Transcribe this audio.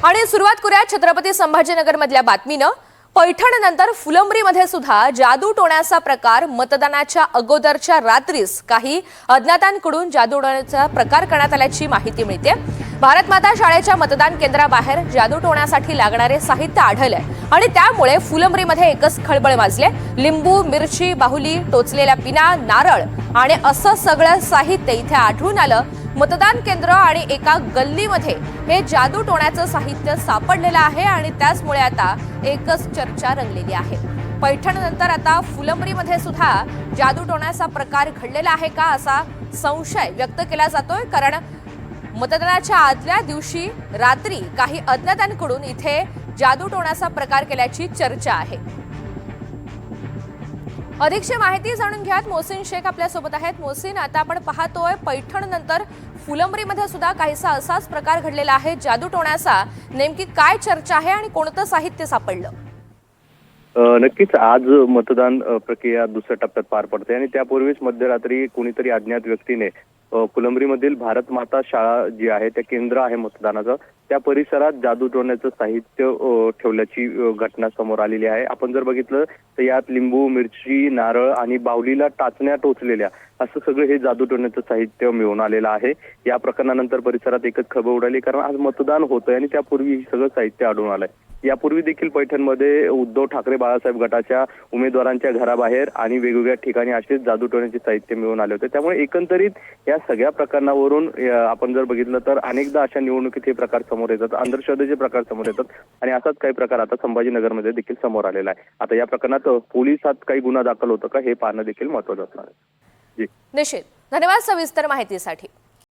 आणि सुरुवात करूया छत्रपती संभाजीनगर मधल्या बातमीनं। पैठण नंतर फुलंब्रीमध्ये सुद्धा जादू टोण्याचा प्रकार मतदानाच्या अगोदरच्या रात्रीस काही अज्ञातांकडून जादू टोण्याचा प्रकार करण्यात आल्याची माहिती मिळते। भारत माता शाळेच्या मतदान केंद्राबाहेर जादू टोण्यासाठी लागणारे साहित्य आढळले आणि त्यामुळे फुलंब्रीमध्ये एकच खळबळ माजले। लिंबू, मिरची, बाहुली, टोचलेल्या पिना, नारळ आणि असं सगळं साहित्य इथे आढळून आलं। मतदान केंद्र आणि एका गल्लीमध्ये हे जादू टोण्याचं साहित्य सापडलेलं आहे आणि त्याचमुळे आता एकच चर्चा रंगलेली आहे। पैठण नंतर आता फुलंब्रीमध्ये सुद्धा जादू टोण्याचा प्रकार घडलेला आहे का असा संशय व्यक्त केला जातोय, कारण मतदानाच्या आदल्या दिवशी रात्री काही अज्ञातांकडून इथे जादू टोण्याचा प्रकार केल्याची चर्चा आहे। अधिकची माहिती जाणून घ्यात मोहसिन शेख आपल्या सोबत आहेत। मोहसिन, आता आपण पाहतोय पैठण नंतर फुलंब्रीमध्ये सुद्धा काहीसा असाच प्रकार घडलेला आहे जादू टोण्याचा। नेमकी काय चर्चा आहे आणि कोणतं साहित्य सापडलं? नक्कीच आज मतदान प्रक्रिया दुसऱ्या टप्प्यात पार पडते आणि त्यापूर्वीच मध्यरात्री कोणीतरी अज्ञात व्यक्तीने फुलंब्रीमधील भारत माता शाळा जी आहे त्या केंद्र आहे मतदानाचं त्या परिसरात जादू टोण्याचं साहित्य ठेवल्याची घटना समोर आलेली आहे। आपण जर बघितलं तर यात लिंबू, मिरची, नारळ आणि बाहुलीला टाचण्या टोचलेल्या असं सगळं हे जादू टोण्याचं साहित्य मिळून आलेलं आहे। या प्रकरणानंतर परिसरात एकच खळबळ उडाली, कारण आज मतदान होतंय आणि त्यापूर्वी हे सगळं साहित्य आढळून आलंय। यापूर्वी देखील पैठणमध्ये उद्धव ठाकरे बाळासाहेब गटाच्या उमेदवारांच्या घराबाहेर आणि वेगवेगळ्या ठिकाणी असेच जादू टोण्याचे साहित्य मिळून आले होते। त्यामुळे एकंदरीत या सगळ्या प्रकरणावरून आपण जर बघितलं तर अनेकदा अशा निवडणुकीत हे प्रकार समोर येतात, अंधश्रद्धेचे प्रकार समोर येतात आणि असाच काही प्रकार आता संभाजीनगरमध्ये देखील समोर आलेला आहे। आता या प्रकरणात पोलिसात काही गुन्हा दाखल होतो का हे पाहणं देखील महत्त्वाचं असणार आहे। निश्चित, धन्यवाद सविस्तर माहितीसाठी।